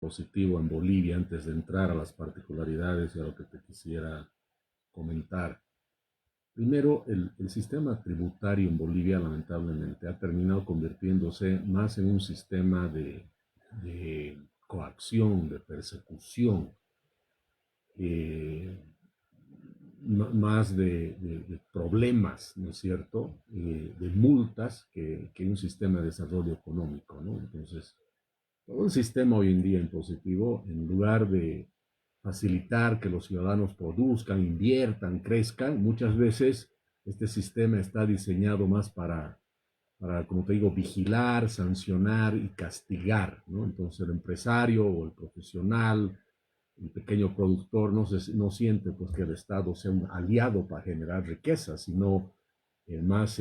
positivo en Bolivia antes de entrar a las particularidades y a lo que te quisiera comentar. Primero, el sistema tributario en Bolivia lamentablemente ha terminado convirtiéndose más en un sistema de coacción, de persecución, eh, más de problemas, ¿no es cierto?, de multas que un sistema de desarrollo económico, ¿no? Entonces, todo el sistema hoy en día impositivo, en lugar de facilitar que los ciudadanos produzcan, inviertan, crezcan, muchas veces este sistema está diseñado más como te digo, vigilar, sancionar y castigar, ¿no? Entonces el empresario o el profesional, el pequeño productor no siente pues que el Estado sea un aliado para generar riqueza, sino más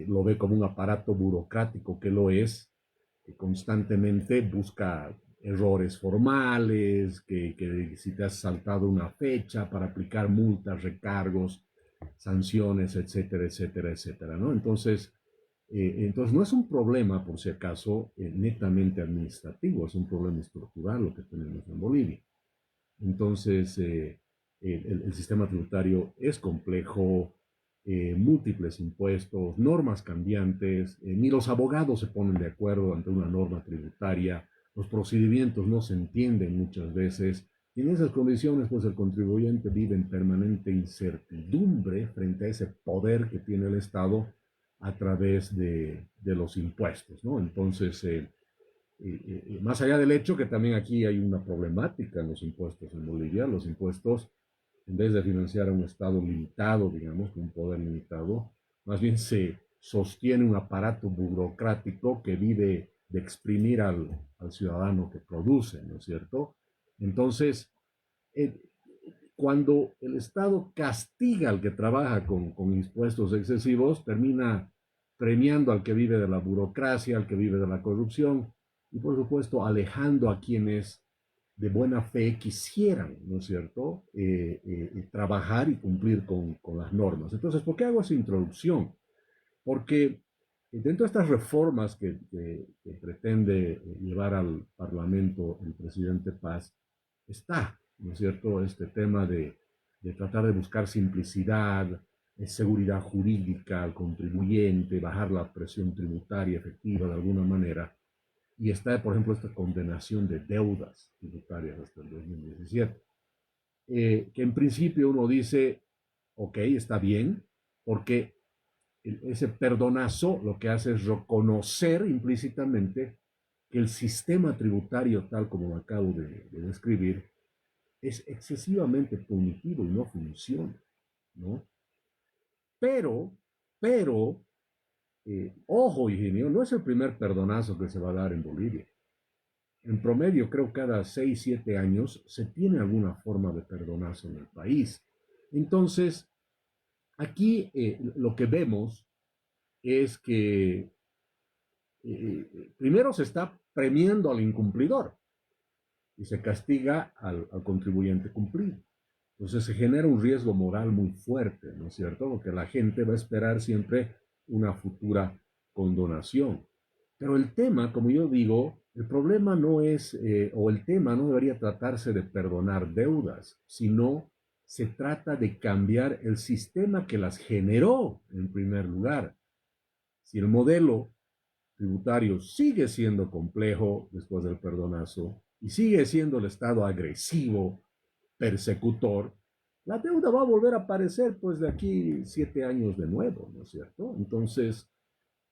lo ve como un aparato burocrático que lo es, que constantemente busca errores formales, que si te has saltado una fecha para aplicar multas, recargos, sanciones, etcétera, etcétera, etcétera, ¿no? Entonces no es un problema, por si acaso, netamente administrativo, es un problema estructural lo que tenemos en Bolivia. Entonces, el sistema tributario es complejo, múltiples impuestos, normas cambiantes, ni los abogados se ponen de acuerdo ante una norma tributaria, los procedimientos no se entienden muchas veces, y en esas condiciones, pues el contribuyente vive en permanente incertidumbre frente a ese poder que tiene el Estado a través de los impuestos, ¿no? Entonces, más allá del hecho que también aquí hay una problemática en los impuestos en Bolivia, los impuestos, en vez de financiar a un Estado limitado, digamos, con un poder limitado, más bien se sostiene un aparato burocrático que vive de exprimir al ciudadano que produce, ¿no es cierto? Entonces, eh, cuando el Estado castiga al que trabaja con impuestos excesivos, termina premiando al que vive de la burocracia, al que vive de la corrupción, y por supuesto alejando a quienes de buena fe quisieran, ¿no es cierto?, trabajar y cumplir con las normas. Entonces, ¿por qué hago esa introducción? Porque dentro de estas reformas que pretende llevar al Parlamento el presidente Paz, está, ¿no es cierto?, este tema de tratar de buscar simplicidad, seguridad jurídica al contribuyente, bajar la presión tributaria efectiva de alguna manera, y está, por ejemplo, esta condenación de deudas tributarias hasta el 2017, que en principio uno dice, ok, está bien, porque ese perdonazo lo que hace es reconocer implícitamente que el sistema tributario, tal como lo acabo de describir, es excesivamente punitivo y no funciona, ¿no? Pero, pero, ojo, Eugenio, no es el primer perdonazo que se va a dar en Bolivia. En promedio, creo cada 6, 7 años se tiene alguna forma de perdonazo en el país. Entonces, aquí lo que vemos es que primero se está premiando al incumplidor y se castiga al contribuyente cumplido. Entonces se genera un riesgo moral muy fuerte, ¿no es cierto? Porque la gente va a esperar siempre una futura condonación. Pero el tema, como yo digo, el problema no es, o el tema no debería tratarse de perdonar deudas, sino se trata de cambiar el sistema que las generó en primer lugar. Si el modelo tributario sigue siendo complejo después del perdonazo y sigue siendo el Estado agresivo, persecutor, la deuda va a volver a aparecer pues de aquí 7 años de nuevo, ¿no es cierto? Entonces,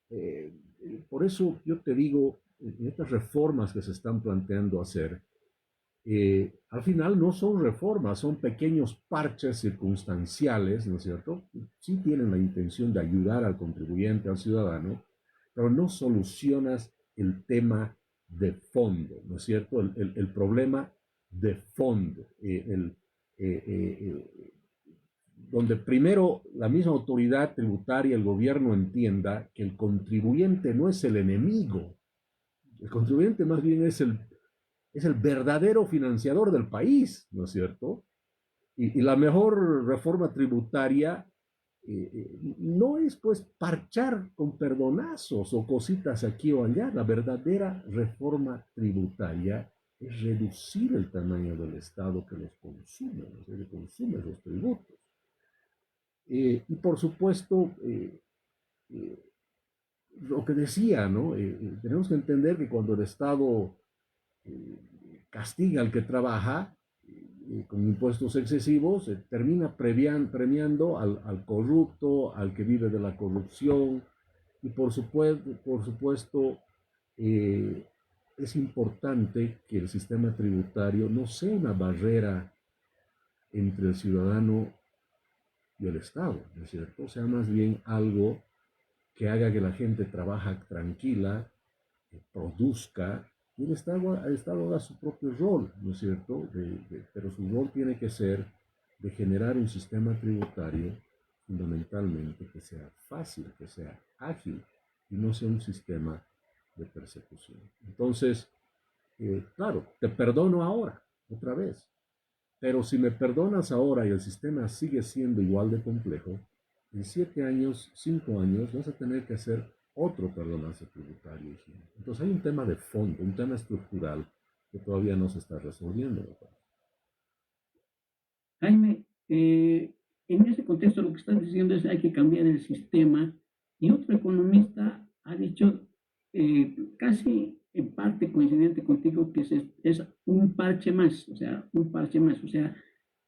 eh, por eso yo te digo, en estas reformas que se están planteando hacer, al final no son reformas, son pequeños parches circunstanciales, ¿no es cierto? Sí tienen la intención de ayudar al contribuyente, al ciudadano, pero no solucionas el tema de fondo, ¿no es cierto? El problema de fondo, donde primero la misma autoridad tributaria, el gobierno entienda que el contribuyente no es el enemigo, el contribuyente más bien es el verdadero financiador del país, ¿no es cierto? Y la mejor reforma tributaria no es pues parchar con perdonazos o cositas aquí o allá. La verdadera reforma tributaria es reducir el tamaño del Estado que los consume, ¿no? Que consume los tributos. Y por supuesto, eh, lo que decía, ¿no? Tenemos que entender que cuando el Estado castiga al que trabaja con impuestos excesivos, termina premiando al corrupto, al que vive de la corrupción, y por supuesto eh, es importante que el sistema tributario no sea una barrera entre el ciudadano y el Estado, ¿no es cierto? O sea, más bien algo que haga que la gente trabaje tranquila, produzca, y el Estado haga su propio rol, ¿no es cierto? Pero su rol tiene que ser de generar un sistema tributario fundamentalmente que sea fácil, que sea ágil, y no sea un sistema de persecución. Entonces, claro, te perdono ahora, otra vez, pero si me perdonas ahora y el sistema sigue siendo igual de complejo, en 7 años, 5 años, vas a tener que hacer otro perdonazo tributario. Entonces hay un tema de fondo, un tema estructural que todavía no se está resolviendo. Jaime, en ese contexto lo que estás diciendo es que hay que cambiar el sistema y otro economista ha dicho casi en parte coincidente contigo que es un parche más, o sea, un parche más, o sea,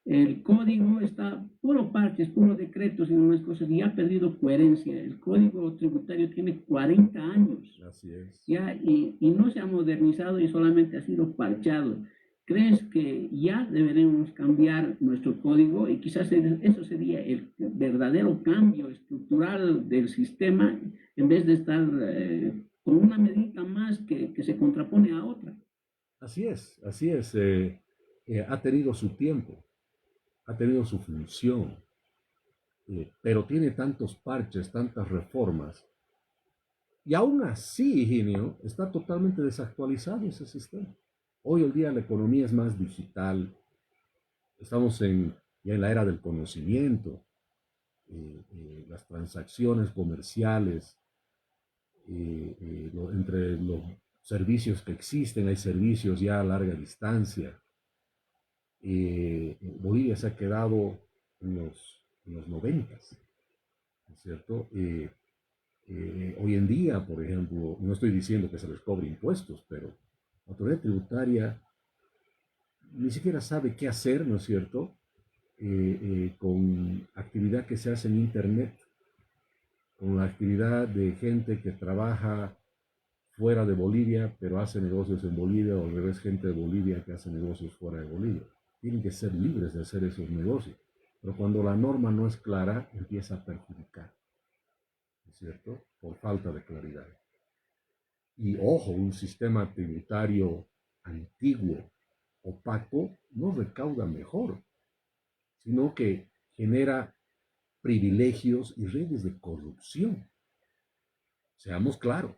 el código está puro parches, puro decretos y demás cosas y ha perdido coherencia. El código tributario tiene 40 años Así es. ya y no se ha modernizado y solamente ha sido parchado. ¿Crees que ya deberemos cambiar nuestro código y quizás eso sería el verdadero cambio estructural del sistema en vez de estar con una medida más que se contrapone a otra? Así es, así es. Ha tenido su tiempo, ha tenido su función, pero tiene tantos parches, tantas reformas. Y aún así, Higinio, está totalmente desactualizado ese sistema. Hoy en día la economía es más digital, estamos ya en la era del conocimiento, las transacciones comerciales, entre los servicios que existen, hay servicios ya a larga distancia. Bolivia se ha quedado en los 90, ¿no es cierto? Hoy en día, por ejemplo, no estoy diciendo que se les cobre impuestos, pero la autoridad tributaria ni siquiera sabe qué hacer, ¿no es cierto? Con actividad que se hace en Internet, con la actividad de gente que trabaja fuera de Bolivia, pero hace negocios en Bolivia, o al revés, gente de Bolivia que hace negocios fuera de Bolivia. Tienen que ser libres de hacer esos negocios. Pero cuando la norma no es clara, empieza a perjudicar, ¿no es cierto? Por falta de claridad. Y ojo, un sistema tributario antiguo, opaco, no recauda mejor, sino que genera privilegios y redes de corrupción. Seamos claros,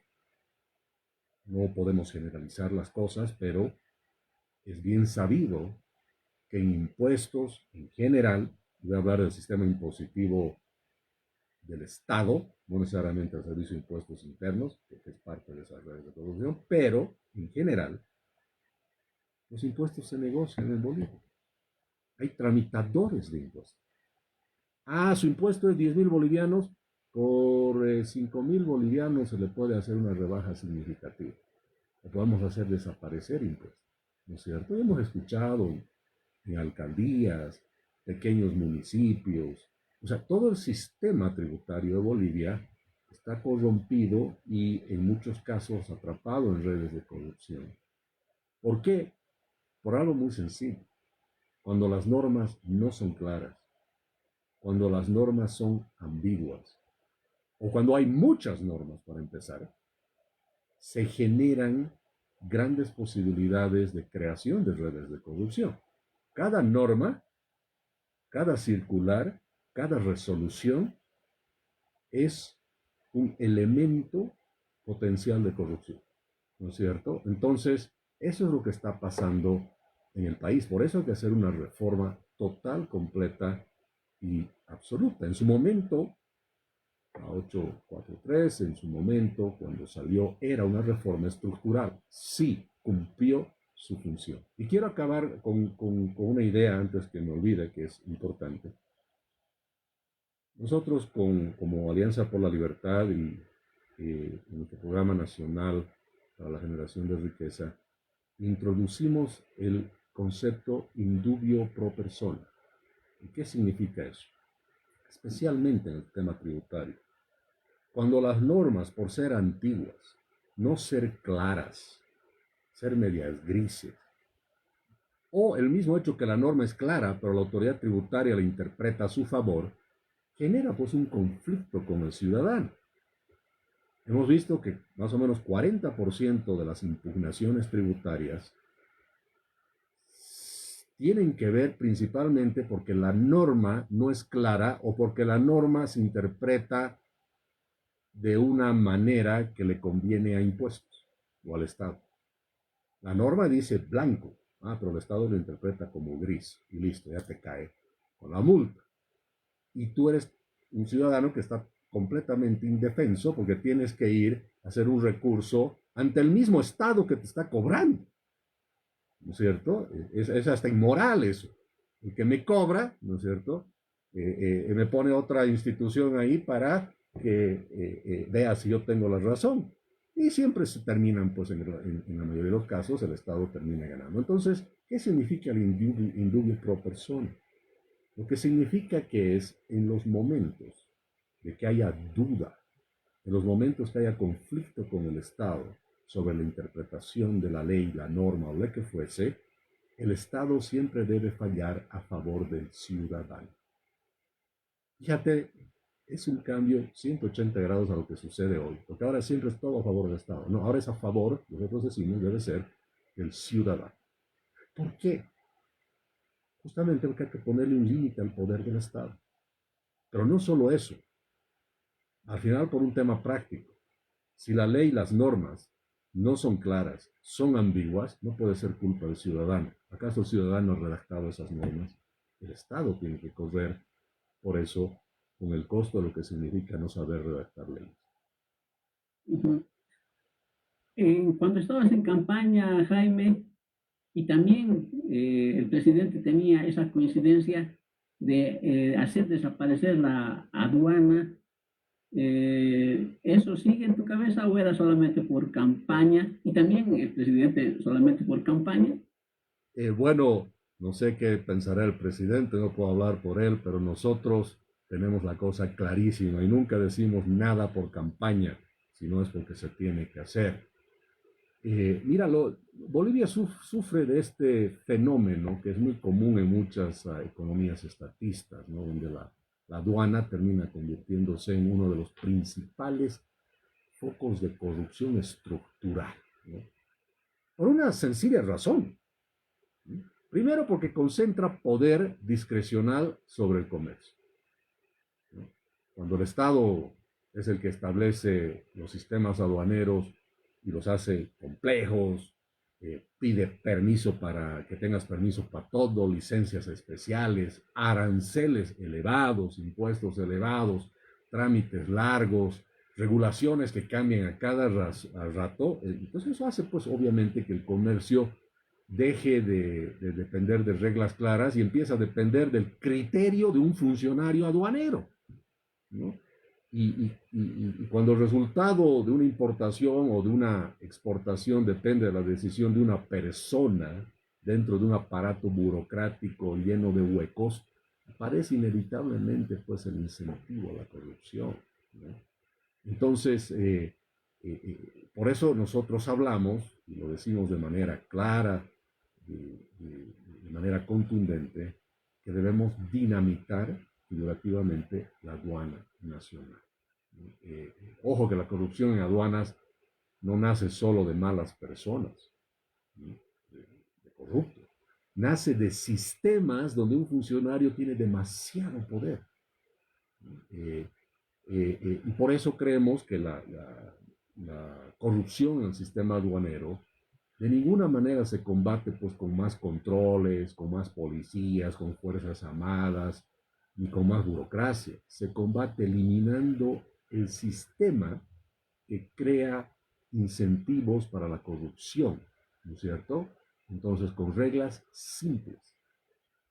no podemos generalizar las cosas, pero es bien sabido que en impuestos en general, voy a hablar del sistema impositivo del Estado, no necesariamente el Servicio de Impuestos Internos, que es parte de esas redes de corrupción, pero en general, los impuestos se negocian en Bolivia. Hay tramitadores de impuestos. Ah, su impuesto es 10.000 bolivianos, por 5.000 bolivianos se le puede hacer una rebaja significativa. O podemos hacer desaparecer impuestos, ¿no es cierto? Y hemos escuchado en alcaldías, pequeños municipios, o sea, todo el sistema tributario de Bolivia está corrompido y en muchos casos atrapado en redes de corrupción. ¿Por qué? Por algo muy sencillo. Cuando las normas no son claras, cuando las normas son ambiguas, o cuando hay muchas normas para empezar, se generan grandes posibilidades de creación de redes de corrupción. Cada norma, cada circular, cada resolución es un elemento potencial de corrupción, ¿no es cierto? Entonces, eso es lo que está pasando en el país. Por eso hay que hacer una reforma total, completa y absoluta. En su momento, la 843, en su momento, cuando salió, era una reforma estructural. Sí, cumplió su función. Y quiero acabar con una idea antes que me olvide, que es importante. Nosotros como Alianza por la Libertad y nuestro programa nacional para la generación de riqueza, introducimos el concepto indubio pro persona. ¿Y qué significa eso? Especialmente en el tema tributario. Cuando las normas, por ser antiguas, no ser claras, ser medias grises, o el mismo hecho que la norma es clara, pero la autoridad tributaria la interpreta a su favor, genera pues un conflicto con el ciudadano. Hemos visto que más o menos 40% de las impugnaciones tributarias tienen que ver principalmente porque la norma no es clara o porque la norma se interpreta de una manera que le conviene a impuestos o al Estado. La norma dice blanco, pero el Estado lo interpreta como gris y listo, ya te cae con la multa. Y tú eres un ciudadano que está completamente indefenso porque tienes que ir a hacer un recurso ante el mismo Estado que te está cobrando. ¿No es cierto? Es hasta inmoral eso. El que me cobra, ¿no es cierto? Me pone otra institución ahí para que vea si yo tengo la razón. Y siempre se terminan, pues en la mayoría de los casos, el Estado termina ganando. Entonces, ¿qué significa el indubio pro persona? Lo que significa que es en los momentos de que haya duda, en los momentos que haya conflicto con el Estado sobre la interpretación de la ley, la norma o lo que fuese, el Estado siempre debe fallar a favor del ciudadano. Fíjate, es un cambio 180 grados a lo que sucede hoy, porque ahora siempre es todo a favor del Estado. No, ahora es a favor, nosotros decimos, debe ser el ciudadano. ¿Por qué? Justamente porque hay que ponerle un límite al poder del Estado. Pero no solo eso, al final por un tema práctico. Si la ley y las normas no son claras, son ambiguas, no puede ser culpa del ciudadano. ¿Acaso el ciudadano ha redactado esas normas? El Estado tiene que correr por eso con el costo de lo que significa no saber redactar leyes. Ujú. Cuando estabas en campaña, Jaime, y también el presidente tenía esa coincidencia de hacer desaparecer la aduana. ¿Eso sigue en tu cabeza o era solamente por campaña? Y también el presidente solamente por campaña. Bueno, no sé qué pensará el presidente, no puedo hablar por él, pero nosotros tenemos la cosa clarísima y nunca decimos nada por campaña, si no es porque se tiene que hacer. Míralo, Bolivia sufre de este fenómeno que es muy común en muchas economías estatistas, ¿no? Donde la aduana termina convirtiéndose en uno de los principales focos de corrupción estructural, ¿no? Por una sencilla razón. ¿No? Primero porque concentra poder discrecional sobre el comercio, ¿no? Cuando el Estado es el que establece los sistemas aduaneros y los hace complejos, pide permiso para que tengas permiso para todo, licencias especiales, aranceles elevados, impuestos elevados, trámites largos, regulaciones que cambian a cada rato. Entonces eso hace pues obviamente que el comercio deje de depender de reglas claras y empieza a depender del criterio de un funcionario aduanero, ¿no? Y cuando el resultado de una importación o de una exportación depende de la decisión de una persona dentro de un aparato burocrático lleno de huecos, aparece inevitablemente pues el incentivo a la corrupción, ¿no? Entonces, por eso nosotros hablamos, y lo decimos de manera clara, de manera contundente, que debemos dinamitar figurativamente la aduana nacional. Ojo que la corrupción en aduanas no nace solo de malas personas, ¿no? de corruptos. Nace de sistemas donde un funcionario tiene demasiado poder. Y por eso creemos que la corrupción en el sistema aduanero de ninguna manera se combate pues con más controles, con más policías, con fuerzas armadas, ni con más burocracia. Se combate eliminando el sistema que crea incentivos para la corrupción, ¿no es cierto? Entonces, con reglas simples,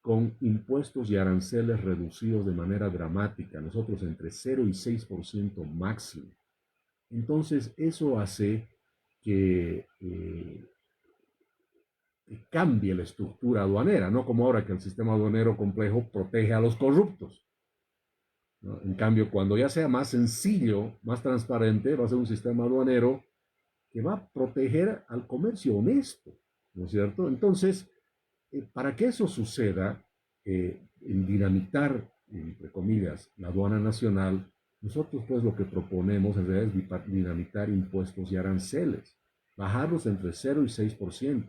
con impuestos y aranceles reducidos de manera dramática, nosotros entre 0 y 6% máximo. Entonces, eso hace que cambie la estructura aduanera, no como ahora que el sistema aduanero complejo protege a los corruptos, ¿no? En cambio, cuando ya sea más sencillo, más transparente, va a ser un sistema aduanero que va a proteger al comercio honesto, ¿no es cierto? Entonces, para que eso suceda, en dinamitar, entre comillas, la aduana nacional, nosotros pues lo que proponemos en realidad es dinamitar impuestos y aranceles, bajarlos entre 0 y 6%.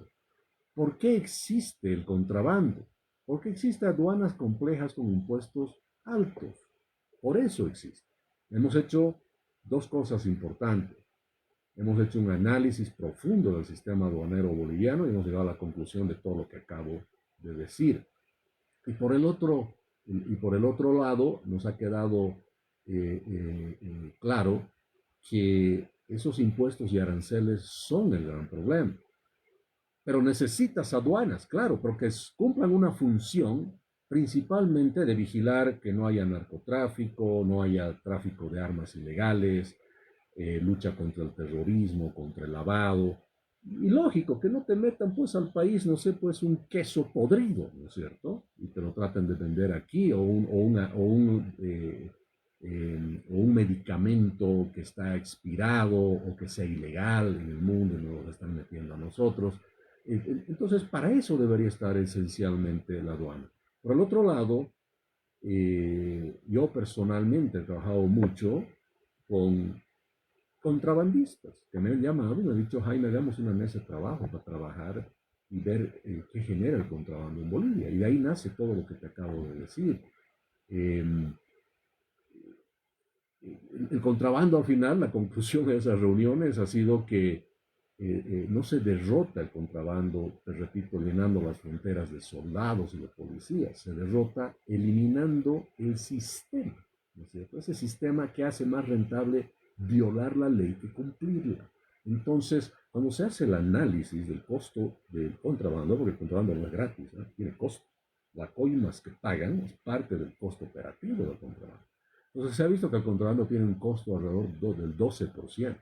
¿Por qué existe el contrabando? Porque existen aduanas complejas con impuestos altos. Por eso existe. Hemos hecho dos cosas importantes. Hemos hecho un análisis profundo del sistema aduanero boliviano y hemos llegado a la conclusión de todo lo que acabo de decir. Y por el otro lado, nos ha quedado claro que esos impuestos y aranceles son el gran problema. Pero necesitas aduanas, claro, porque cumplan una función principalmente de vigilar que no haya narcotráfico, no haya tráfico de armas ilegales, lucha contra el terrorismo, contra el lavado. Y lógico, que no te metan pues al país, no sé, pues un queso podrido, ¿no es cierto? Y te lo traten de vender aquí, o un medicamento que está expirado o que sea ilegal en el mundo y nos lo están metiendo a nosotros. Entonces, para eso debería estar esencialmente la aduana. Por el otro lado, yo personalmente he trabajado mucho con contrabandistas que me han llamado y me han dicho: Jaime, hagamos una mesa de trabajo para trabajar y ver qué genera el contrabando en Bolivia. Y de ahí nace todo lo que te acabo de decir. Eh, el contrabando, al final, la conclusión de esas reuniones ha sido que no se derrota el contrabando, te repito, llenando las fronteras de soldados y de policías, se derrota eliminando el sistema, ¿no es cierto? Ese sistema que hace más rentable violar la ley que cumplirla. Entonces, cuando se hace el análisis del costo del contrabando, porque el contrabando no es gratis, ¿no? Tiene costo. Las coimas que pagan es parte del costo operativo del contrabando. Entonces se ha visto que el contrabando tiene un costo alrededor del 12%.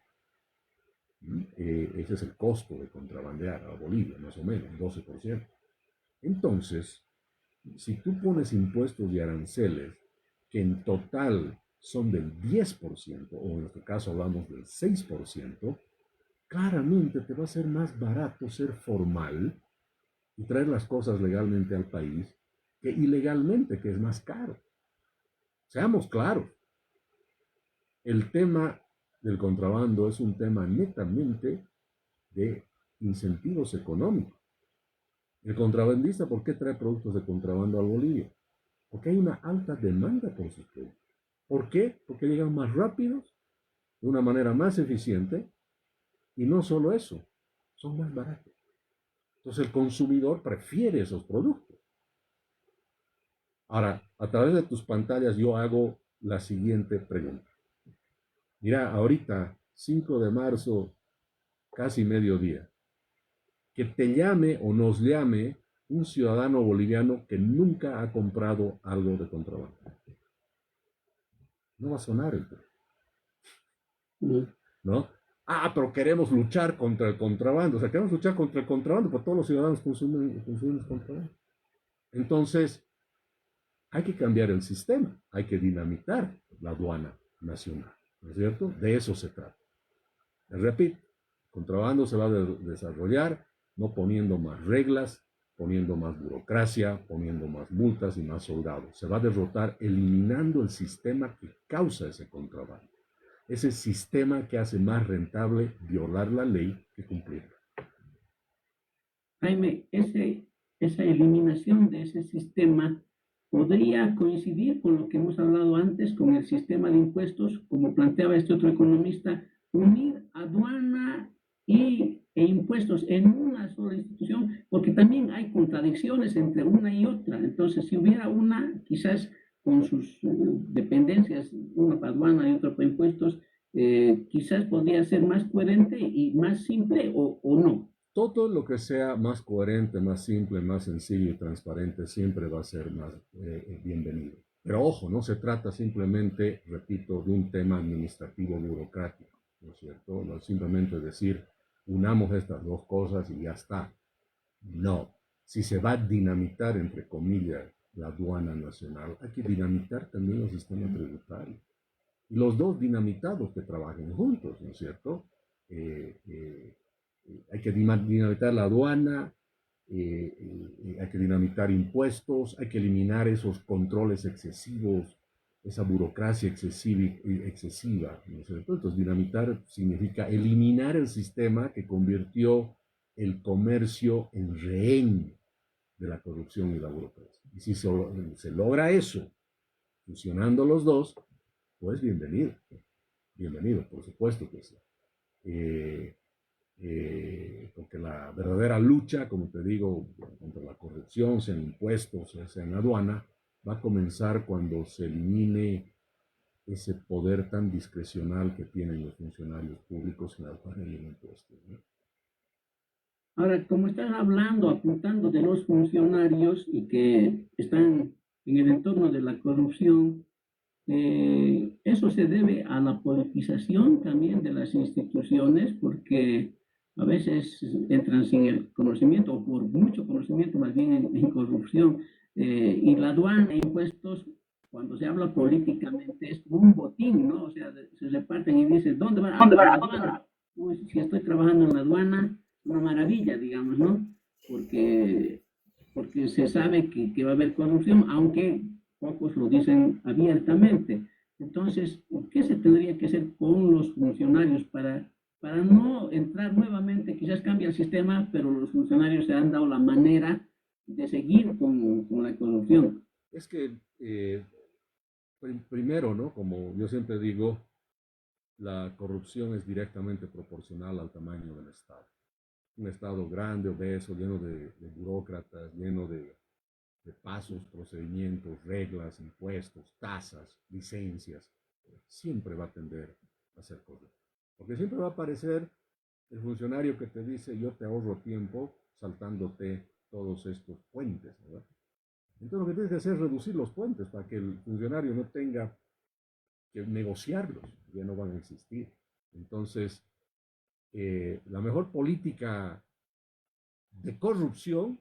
Ese es el costo de contrabandear a Bolivia, más o menos, 12%. Entonces, si tú pones impuestos y aranceles que en total son del 10%, o en nuestro caso hablamos del 6%, claramente te va a ser más barato ser formal y traer las cosas legalmente al país que ilegalmente, que es más caro. Seamos claros, el tema del contrabando es un tema netamente de incentivos económicos. El contrabandista, ¿por qué trae productos de contrabando a Bolivia? Porque hay una alta demanda por sus productos. ¿Por qué? Porque llegan más rápidos, de una manera más eficiente, y no solo eso, son más baratos. Entonces el consumidor prefiere esos productos. Ahora, a través de tus pantallas yo hago la siguiente pregunta. Mira, ahorita, 5 de marzo, casi mediodía, que te llame o nos llame un ciudadano boliviano que nunca ha comprado algo de contrabando. No va a sonar el teléfono, ¿no? Ah, pero queremos luchar contra el contrabando. O sea, queremos luchar contra el contrabando, porque todos los ciudadanos consumimos contrabando. Entonces, hay que cambiar el sistema, hay que dinamitar la aduana nacional, ¿no es cierto? De eso se trata. Repito, el contrabando se va a desarrollar no poniendo más reglas, poniendo más burocracia, poniendo más multas y más soldados. Se va a derrotar eliminando el sistema que causa ese contrabando. Ese sistema que hace más rentable violar la ley que cumplirla. Jaime, esa eliminación de ese sistema podría coincidir con lo que hemos hablado antes, con el sistema de impuestos, como planteaba este otro economista, unir aduana e impuestos en una sola institución, porque también hay contradicciones entre una y otra. Entonces, si hubiera una, quizás con sus dependencias, una para aduana y otra para impuestos, quizás podría ser más coherente y más simple o no. todo lo que sea más coherente, más simple, más sencillo y transparente siempre va a ser más bienvenido. Pero ojo, no se trata simplemente, repito, de un tema administrativo burocrático, ¿no es cierto? No simplemente decir, unamos estas dos cosas y ya está. No, si se va a dinamitar, entre comillas, la aduana nacional, hay que dinamitar también el sistema tributario. Y los dos dinamitados que trabajen juntos, ¿no es cierto? Eh, eh, hay que dinamitar la aduana, hay que dinamitar impuestos, hay que eliminar esos controles excesivos, esa burocracia excesiva, ¿no es cierto? Entonces, dinamitar significa eliminar el sistema que convirtió el comercio en rehén de la corrupción y la burocracia. Y si se logra eso, fusionando los dos, pues bienvenido, bienvenido, por supuesto que sí. Porque la verdadera lucha, como te digo, contra la corrupción, sea en impuestos, sea en aduana, va a comenzar cuando se elimine ese poder tan discrecional que tienen los funcionarios públicos en aduana y en impuestos, ¿no? Ahora, como estás hablando, apuntando de los funcionarios y que están en el entorno de la corrupción, eso se debe a la politización también de las instituciones, porque a veces entran sin el conocimiento o por mucho conocimiento más bien en corrupción. Y la aduana e impuestos, cuando se habla políticamente, es un botín, ¿no? O sea, se reparten y dicen, ¿dónde van? Ah, a la aduana. Pues, si estoy trabajando en la aduana, una maravilla, digamos, ¿no? Porque, porque se sabe que va a haber corrupción, aunque pocos lo dicen abiertamente. Entonces, ¿qué se tendría que hacer con los funcionarios para no entrar nuevamente? Quizás cambia el sistema, pero los funcionarios se han dado la manera de seguir con la corrupción. Es que primero, ¿no? Como yo siempre digo, la corrupción es directamente proporcional al tamaño del Estado. Un Estado grande, obeso, lleno de burócratas, lleno de pasos, procedimientos, reglas, impuestos, tasas, licencias, siempre va a tender a ser corrupto. Porque siempre va a aparecer el funcionario que te dice, yo te ahorro tiempo saltándote todos estos puentes, ¿verdad? Entonces lo que tienes que hacer es reducir los puentes para que el funcionario no tenga que negociarlos, ya no van a existir. Entonces, la mejor política de corrupción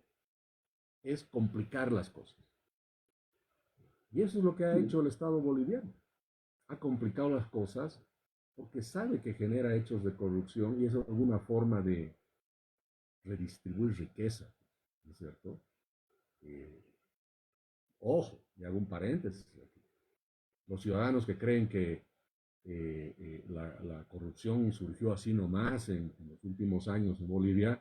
es complicar las cosas. Y eso es lo que ha hecho el Estado boliviano. Ha complicado las cosas porque sabe que genera hechos de corrupción y es alguna forma de redistribuir riqueza, ¿no es cierto? Eh, Ojo, y hago un paréntesis aquí. Los ciudadanos que creen que la corrupción surgió así nomás en los últimos años en Bolivia,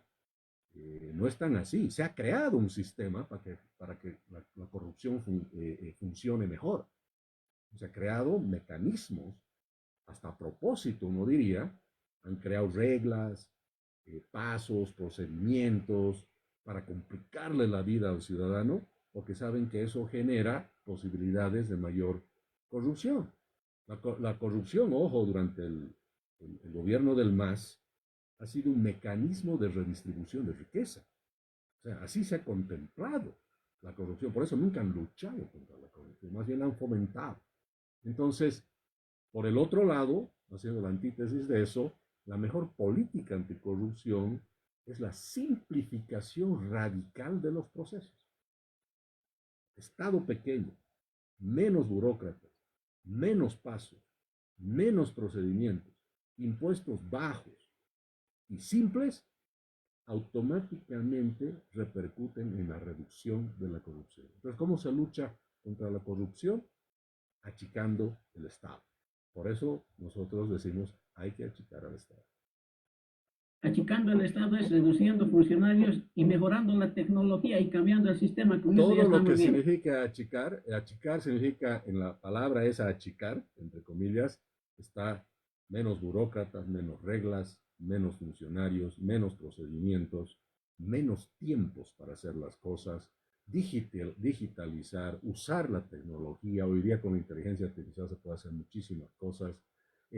no es tan así. Se ha creado un sistema para que la corrupción funcione mejor. Se han creado mecanismos, hasta a propósito, uno diría, han creado reglas, pasos, procedimientos para complicarle la vida al ciudadano, porque saben que eso genera posibilidades de mayor corrupción. La corrupción, ojo, durante el gobierno del MAS ha sido un mecanismo de redistribución de riqueza. O sea, así se ha contemplado la corrupción. Por eso nunca han luchado contra la corrupción, más bien la han fomentado. Entonces, por el otro lado, haciendo la antítesis de eso, la mejor política anticorrupción es la simplificación radical de los procesos. Estado pequeño, menos burócratas, menos pasos, menos procedimientos, impuestos bajos y simples, automáticamente repercuten en la reducción de la corrupción. Entonces, ¿cómo se lucha contra la corrupción? Achicando el Estado. Por eso nosotros decimos, hay que achicar al Estado. Achicando el Estado es reduciendo funcionarios y mejorando la tecnología y cambiando el sistema. Con eso ya Todo lo que estamos bien. significa achicar, achicar significa, en la palabra esa achicar, entre comillas, está menos burócratas, menos reglas, menos funcionarios, menos procedimientos, menos tiempos para hacer las cosas, digitalizar, usar la tecnología. Hoy día con la inteligencia artificial se puede hacer muchísimas cosas.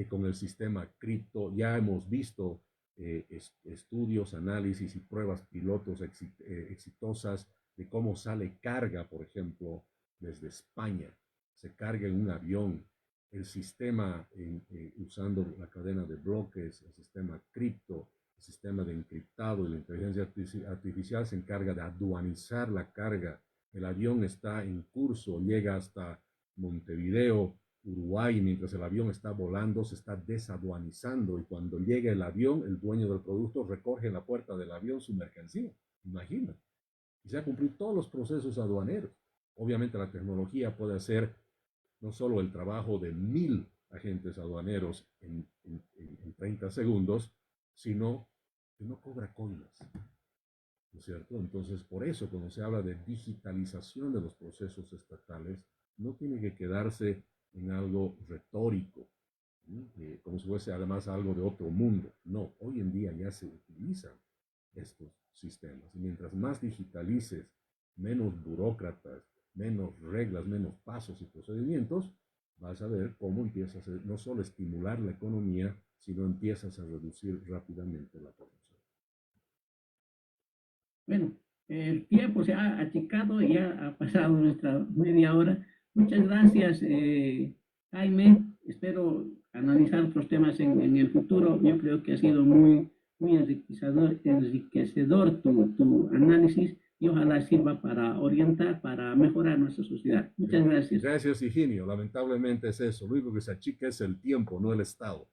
Con el sistema cripto ya hemos visto estudios, análisis y pruebas pilotos exitosas de cómo sale carga, por ejemplo, desde España. Se carga en un avión, el sistema usando la cadena de bloques, el sistema cripto, el sistema de encriptado y la inteligencia artificial se encarga de aduanizar la carga. El avión está en curso, llega hasta Montevideo, Uruguay, mientras el avión está volando, se está desaduanizando y cuando llega el avión, el dueño del producto recoge en la puerta del avión su mercancía. Imagina. Y se ha cumplido todos los procesos aduaneros. Obviamente la tecnología puede hacer no solo el trabajo de 1000 agentes aduaneros en 30 segundos, sino que no cobra coimas, ¿no es cierto? Entonces, por eso, cuando se habla de digitalización de los procesos estatales, no tiene que quedarse en algo retórico, ¿no? Como si fuese además algo de otro mundo. No, hoy en día ya se utilizan estos sistemas. Y mientras más digitalices, menos burócratas, menos reglas, menos pasos y procedimientos, vas a ver cómo empiezas a no solo estimular la economía, sino empiezas a reducir rápidamente la corrupción. Bueno, el tiempo se ha achicado y ya ha pasado nuestra media hora. Muchas gracias, Jaime. Espero analizar otros temas en el futuro. Yo creo que ha sido muy enriquecedor tu análisis y ojalá sirva para orientar, para mejorar nuestra sociedad. Muchas gracias. Gracias, Higinio. Lamentablemente es eso. Lo único que se achica es el tiempo, no el Estado.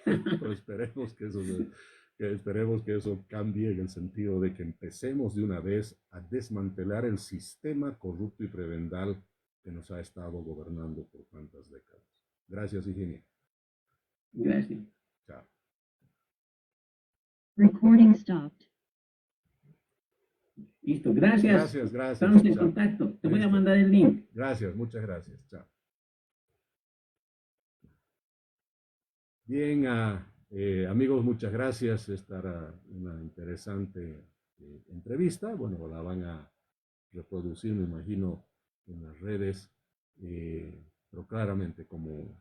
Pero esperemos que eso cambie en el sentido de que empecemos de una vez a desmantelar el sistema corrupto y prebendal que nos ha estado gobernando por tantas décadas. Gracias, Higinio. Gracias. Chao. Recording stopped. Listo, gracias. Gracias. Estamos en Chao. contacto. Te voy a Listo. mandar el link. Gracias, muchas gracias. Chao. Bien, amigos, muchas gracias. Esta era una interesante entrevista. Bueno, la van a reproducir, me imagino, en las redes, pero claramente, como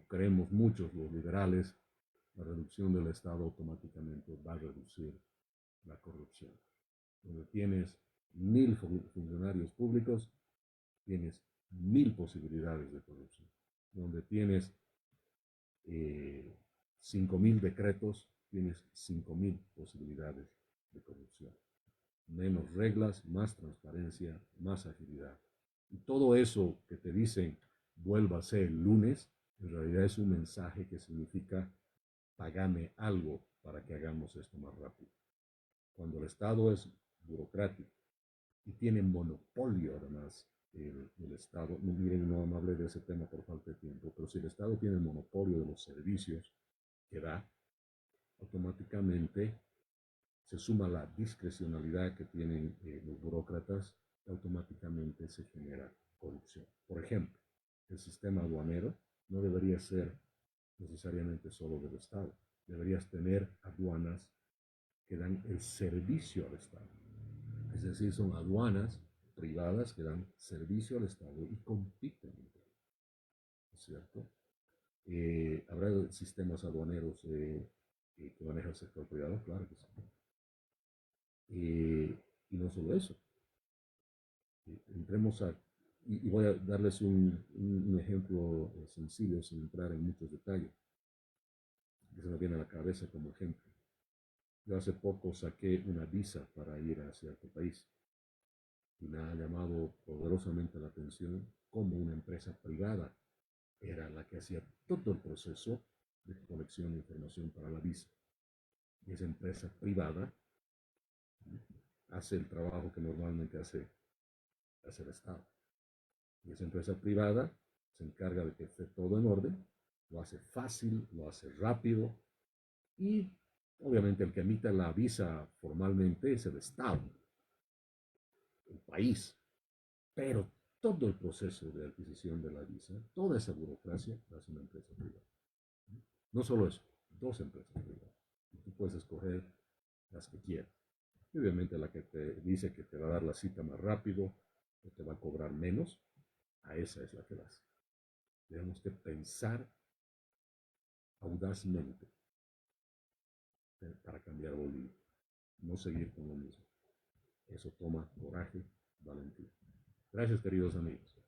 creemos muchos los liberales, la reducción del Estado automáticamente va a reducir la corrupción. Donde tienes 1000 funcionarios públicos, tienes 1000 posibilidades de corrupción. Donde tienes 5000 decretos, tienes 5000 posibilidades de corrupción. Menos reglas, más transparencia, más agilidad. Y todo eso que te dicen, vuélvase el lunes, en realidad es un mensaje que significa, págame algo para que hagamos esto más rápido. Cuando el Estado es burocrático y tiene monopolio además, el Estado, miren, no hablé de ese tema por falta de tiempo, pero si el Estado tiene el monopolio de los servicios que da, automáticamente se suma la discrecionalidad que tienen los burócratas, automáticamente se genera corrupción. Por ejemplo, el sistema aduanero no debería ser necesariamente solo del Estado. Deberías tener aduanas que dan el servicio al Estado. Es decir, son aduanas privadas que dan servicio al Estado y compiten entre ellos. ¿No es cierto? ¿Habrá sistemas aduaneros que maneja el sector privado? Claro que sí. Y no solo eso. Entremos a, y voy a darles un ejemplo sencillo sin entrar en muchos detalles, que se me viene a la cabeza como ejemplo. Yo hace poco saqué una visa para ir a cierto país y me ha llamado poderosamente la atención cómo una empresa privada era la que hacía todo el proceso de colección de información para la visa. Y esa empresa privada hace el trabajo que normalmente hace el Estado. Y esa empresa privada se encarga de que esté todo en orden, lo hace fácil, lo hace rápido y obviamente el que emita la visa formalmente es el Estado, el país, pero todo el proceso de adquisición de la visa, toda esa burocracia la hace una empresa privada. No solo eso, 2 empresas privadas. Y tú puedes escoger las que quieras. Y obviamente la que te dice que te va a dar la cita más rápido, que te va a cobrar menos, a esa es la que das. Tenemos que pensar audazmente para cambiar Bolivia. No seguir con lo mismo. Eso toma coraje, valentía. Gracias, queridos amigos.